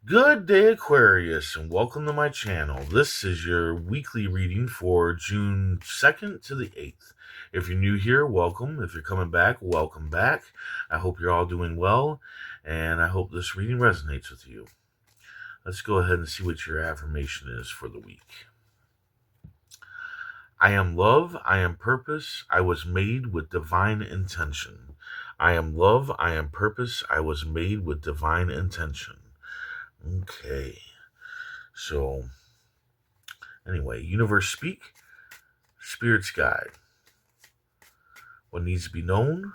Good day, Aquarius, and welcome to my channel. This is your weekly reading for June 2nd to the 8th. If you're new here, welcome. If you're coming back, welcome back. I hope you're all doing well, and I hope this reading resonates with you. Let's go ahead and see what your affirmation is for the week. I am love, I am purpose, I was made with divine intention. I am love, I am purpose, I was made with divine intention. Okay. So, anyway, universe speak, spirits guide. What needs to be known,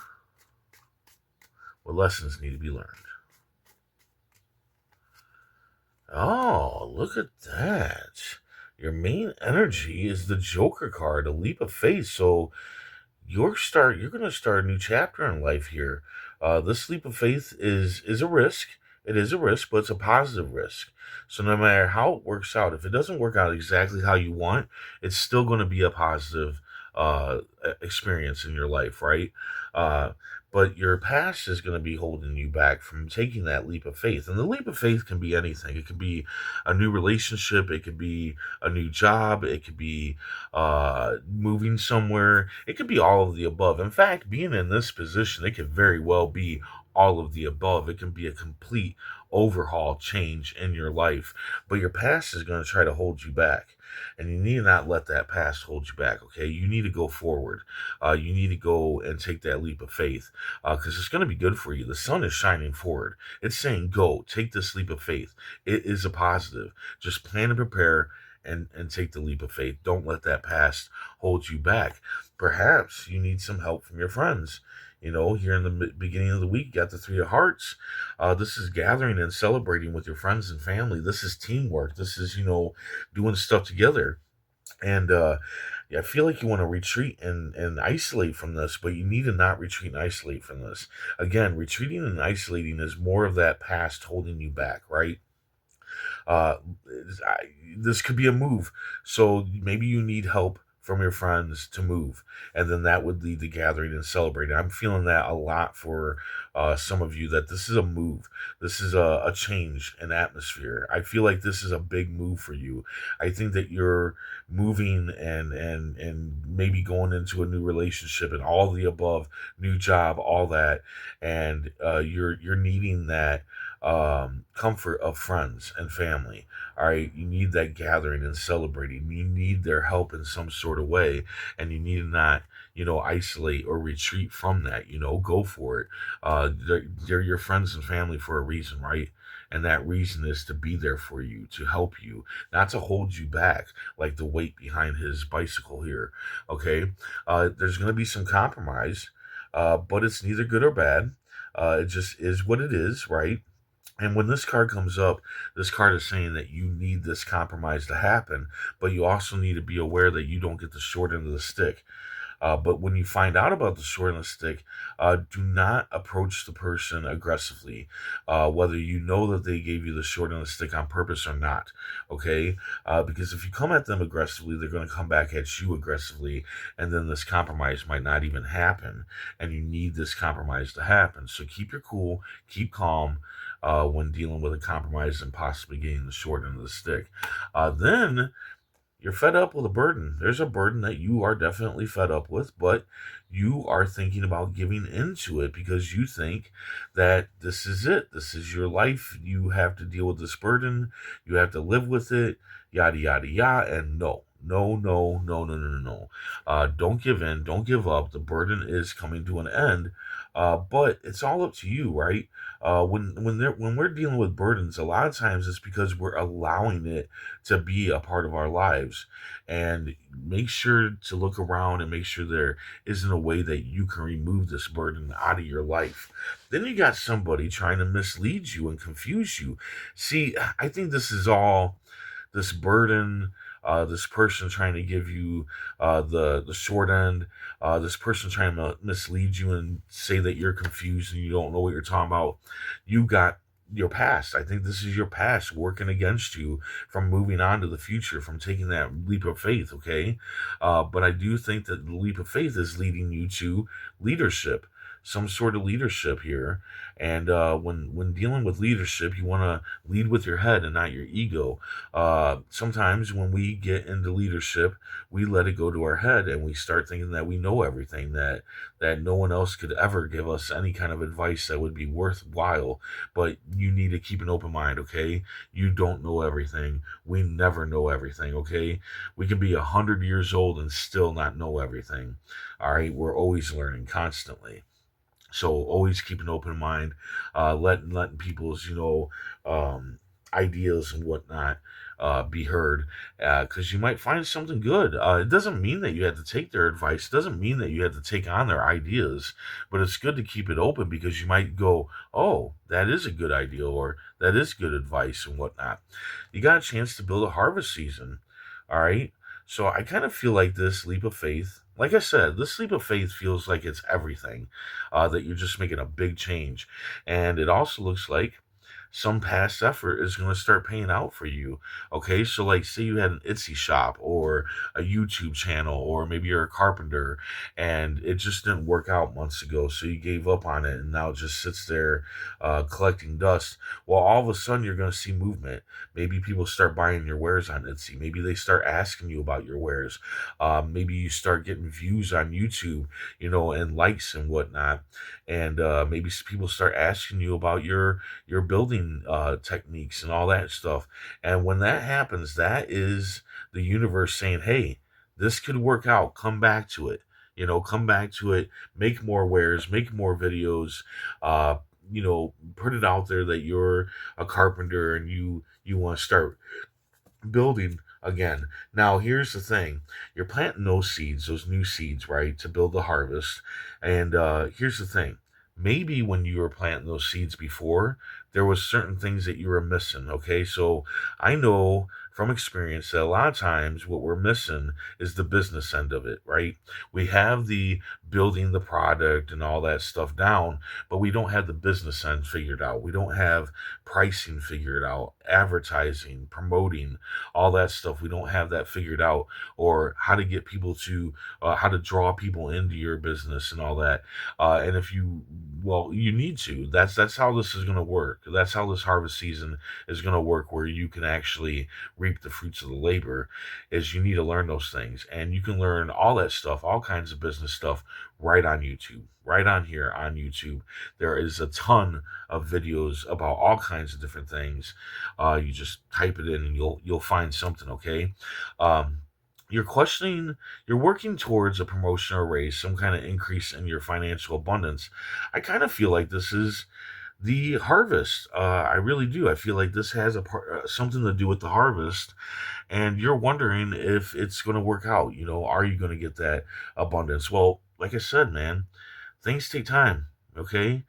what lessons need to be learned. Oh, look at that. Your main energy is the Joker card, a leap of faith. So you're going to start a new chapter in life here. This leap of faith is a risk. It is a risk, but it's a positive risk. So no matter how it works out, if it doesn't work out exactly how you want, it's still going to be a positive experience in your life, right? Uh, but your past is going to be holding you back from taking that leap of faith. And the leap of faith can be anything. It could be a new relationship. It could be a new job. It could be moving somewhere. It could be all of the above. In fact, being in this position, it could very well be all of the above. It can be a complete overhaul change in your life. But your past is going to try to hold you back. And you need to not let that past hold you back, okay? You need to go forward. You need to go and take that leap of faith because it's going to be good for you. The sun is shining forward. It's saying, go, take this leap of faith. It is a positive. Just plan and prepare and take the leap of faith. Don't let that past hold you back. Perhaps you need some help from your friends. You know, here in the beginning of the week, you got the Three of Hearts. This is gathering and celebrating with your friends and family. This is teamwork. This is, doing stuff together. And yeah, I feel like you want to retreat and isolate from this, but you need to not retreat and isolate from this. Again, retreating and isolating is more of that past holding you back, right? Uh, this could be a move. So maybe you need help from your friends to move, and then that would lead to gathering and celebrating. I'm feeling that a lot for some of you, that this is a move. This is a change in atmosphere. I feel like this is a big move for you. I think that you're moving and maybe going into a new relationship and all the above, new job, all that, and you're needing that comfort of friends and family. All right, you need that gathering and celebrating. You need their help in some sort of way, and you need to not, isolate or retreat from that. Go for it. They're your friends and family for a reason, right? And that reason is to be there for you, to help you, not to hold you back like the weight behind his bicycle here. Okay, there's going to be some compromise, but it's neither good or bad. It just is what it is, right? And when this card comes up, this card is saying that you need this compromise to happen, but you also need to be aware that you don't get the short end of the stick. But when you find out about the short end of the stick, do not approach the person aggressively, whether you know that they gave you the short end of the stick on purpose or not. Okay? Because if you come at them aggressively, they're going to come back at you aggressively, and then this compromise might not even happen. And you need this compromise to happen. So keep your cool, keep calm. When dealing with a compromise and possibly getting the short end of the stick. Then you're fed up with a burden. There's a burden that you are definitely fed up with, but you are thinking about giving into it because you think that this is it. This is your life. You have to deal with this burden. You have to live with it, yada, yada, yada. And no, no, no, no, no, no, no, no. Don't give in. Don't give up. The burden is coming to an end. But it's all up to you, right? When we're dealing with burdens, a lot of times it's because we're allowing it to be a part of our lives. And make sure to look around and make sure there isn't a way that you can remove this burden out of your life. Then you got somebody trying to mislead you and confuse you. See, I think this is all this burden, this person trying to give you the short end, this person trying to mislead you and say that you're confused and you don't know what you're talking about. You got your past. I think this is your past working against you from moving on to the future, from taking that leap of faith, okay? But I do think that the leap of faith is leading you to leadership. some sort of leadership here. And when dealing with leadership, you want to lead with your head and not your ego. Sometimes when we get into leadership, we let it go to our head and we start thinking that we know everything, that no one else could ever give us any kind of advice that would be worthwhile. But you need to keep an open mind, okay? You don't know everything. We never know everything, okay? We can be 100 years old and still not know everything. All right, we're always learning constantly. So always keep an open mind, letting people's ideas and whatnot be heard, because you might find something good. It doesn't mean that you have to take their advice. It doesn't mean that you have to take on their ideas, but it's good to keep it open because you might go, "Oh, that is a good idea," or "That is good advice," and whatnot. You got a chance to build a harvest season. All right. So I kind of feel like this leap of faith, like I said, this leap of faith feels like it's everything, that you're just making a big change. And it also looks like some past effort is going to start paying out for you. Okay, so like say you had an Etsy shop or a YouTube channel, or maybe you're a carpenter and it just didn't work out months ago, so you gave up on it and now it just sits there collecting dust. Well, all of a sudden you're going to see movement. Maybe people start buying your wares on Etsy. Maybe they start asking you about your wares. Maybe you start getting views on YouTube, and likes and whatnot. And maybe people start asking you about your building techniques and all that stuff. And when that happens, that is the universe saying, "Hey, this could work out. Come back to it. Come back to it. Make more wares. Make more videos. Put it out there that you're a carpenter and you want to start building again." Now, here's the thing: you're planting those seeds, those new seeds, right, to build the harvest. And here's the thing: maybe when you were planting those seeds before, there was certain things that you were missing. Okay, so I know from experience that a lot of times what we're missing is the business end of it, right? We have the building the product and all that stuff down, but we don't have the business end figured out. We don't have pricing figured out, advertising, promoting, all that stuff. We don't have that figured out, or how to get people to, how to draw people into your business and all that. And if you, well, you need to. That's how this is going to work. That's how this harvest season is going to work, where you can actually reap the fruits of the labor. Is you need to learn those things, and you can learn all that stuff, all kinds of business stuff, right on YouTube. Right on here on YouTube, there is a ton of videos about all kinds of different things. You just type it in and you'll find something. Okay, um, you're questioning, you're working towards a promotion or raise, some kind of increase in your financial abundance. I kind of feel like this is the harvest. I really do. I feel like this has something to do with the harvest, and you're wondering if it's going to work out. Are you going to get that abundance? Well, like I said, man, things take time. Okay,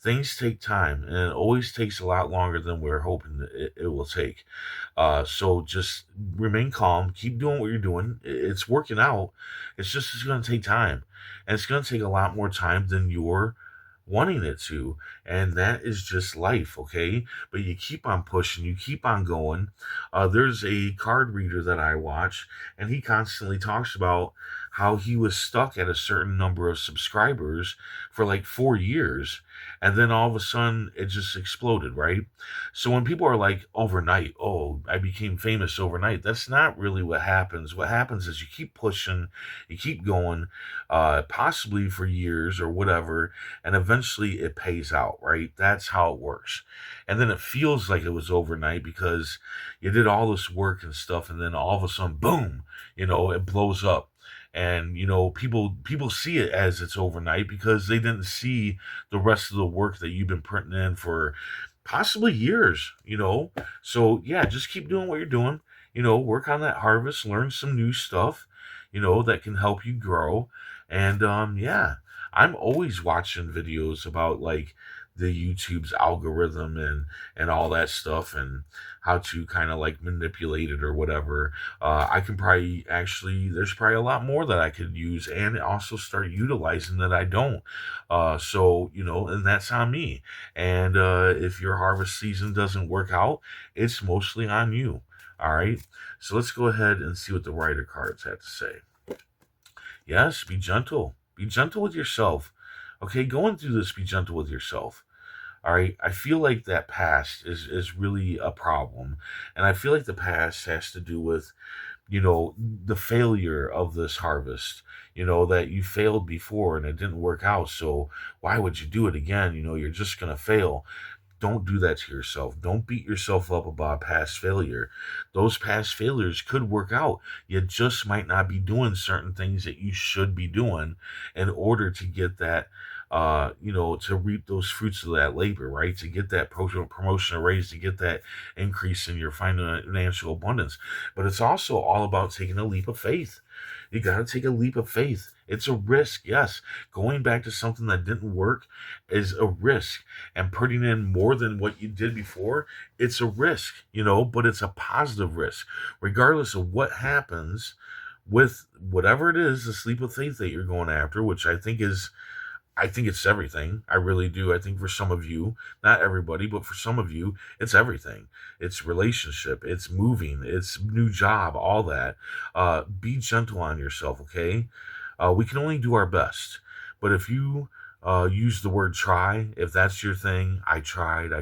things take time, and it always takes a lot longer than we're hoping that it will take. So just remain calm, keep doing what you're doing. It's working out. It's going to take time, and it's going to take a lot more time than you're wanting it to. And that is just life, okay? But you keep on pushing, you keep on going. There's a card reader that I watch, and he constantly talks about how he was stuck at a certain number of subscribers for like 4 years, and then all of a sudden it just exploded, right? So when people are like, overnight, "Oh, I became famous overnight," that's not really what happens. What happens is you keep pushing, you keep going, possibly for years or whatever, and eventually it pays out, right? That's how it works. And then it feels like it was overnight because you did all this work and stuff, and then all of a sudden, boom, it blows up. And people see it as it's overnight because they didn't see the rest of the work that you've been putting in for possibly years. So yeah, just keep doing what you're doing. Work on that harvest, learn some new stuff, that can help you grow. And yeah, I'm always watching videos about like the YouTube's algorithm and all that stuff, and how to kind of like manipulate it or whatever. I can probably actually, there's probably a lot more that I could use and also start utilizing that I don't. So and that's on me. And if your harvest season doesn't work out, it's mostly on you. All right. So let's go ahead and see what the writer cards had to say. Yes, be gentle. Be gentle with yourself. Okay, going through this, be gentle with yourself. All right. I feel like that past is really a problem. And I feel like the past has to do with, the failure of this harvest, that you failed before and it didn't work out. So why would you do it again? You're just going to fail. Don't do that to yourself. Don't beat yourself up about past failure. Those past failures could work out. You just might not be doing certain things that you should be doing in order to get that, to reap those fruits of that labor, right? To get that promotion or raise, to get that increase in your financial abundance. But it's also all about taking a leap of faith. You got to take a leap of faith. It's a risk, yes. Going back to something that didn't work is a risk, and putting in more than what you did before, it's a risk, but it's a positive risk. Regardless of what happens with whatever it is, the leap of faith that you're going after, which I think it's everything. I really do. I think for some of you, not everybody, but for some of you, it's everything. It's relationship, it's moving, it's new job, all that. Be gentle on yourself, okay? We can only do our best. But if you use the word try, if that's your thing, I tried,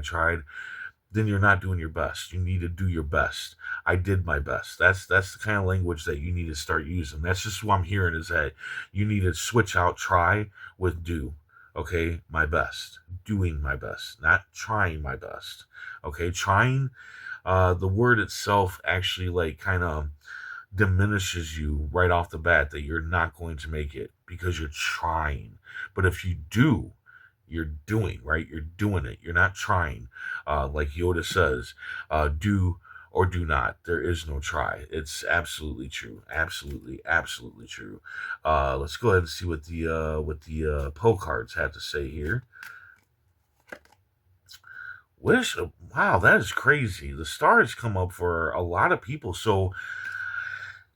then you're not doing your best. You need to do your best. I did my best. That's the kind of language that you need to start using. That's just what I'm hearing, is that you need to switch out try with do. Okay, my best. Doing my best, not trying my best. Okay, trying, the word itself actually like kind of diminishes you right off the bat, that you're not going to make it because you're trying. But if you do, you're doing, right? You're doing it. You're not trying. Like Yoda says, do or do not. There is no try. It's absolutely true. Absolutely, absolutely true. Let's go ahead and see what the Poe cards have to say here. Wish, wow, that is crazy. The stars come up for a lot of people. So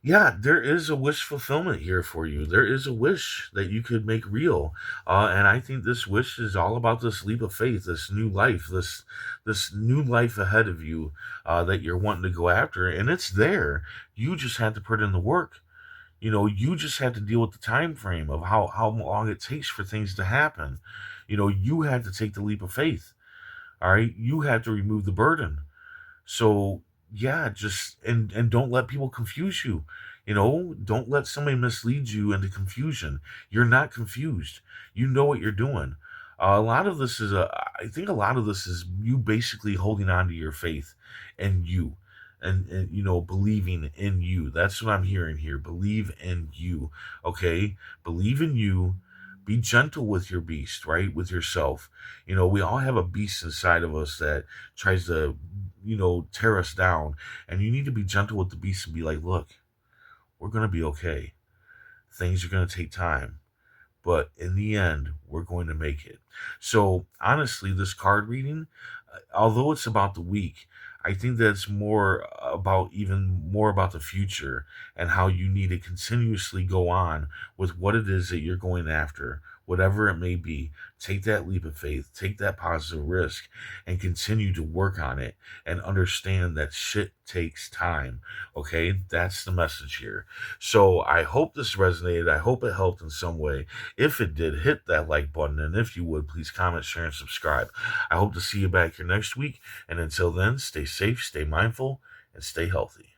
yeah, there is a wish fulfillment here for you. There is a wish that you could make real, and I think this wish is all about this leap of faith, this new life, this new life ahead of you, that you're wanting to go after, and it's there. You just have to put in the work. You just have to deal with the time frame of how long it takes for things to happen. You have to take the leap of faith. All right, you have to remove the burden. So yeah, just and don't let people confuse you. Don't let somebody mislead you into confusion. You're not confused. You know what you're doing. A lot of this is I think a lot of this is you basically holding on to your faith and you, and believing in you. That's what I'm hearing here. Believe in you. Okay, believe in you. Be gentle with your beast, right? With yourself. We all have a beast inside of us that tries to, tear us down. And you need to be gentle with the beast and be like, look, we're going to be okay. Things are going to take time. But in the end, we're going to make it. So, honestly, this card reading, although it's about the week, I think that's even more about the future, and how you need to continuously go on with what it is that you're going after, whatever it may be. Take that leap of faith, take that positive risk, and continue to work on it, and understand that shit takes time. Okay, that's the message here. So I hope this resonated. I hope it helped in some way. If it did, hit that like button, and if you would, please comment, share, and subscribe. I hope to see you back here next week, and until then, stay safe, stay mindful, and stay healthy.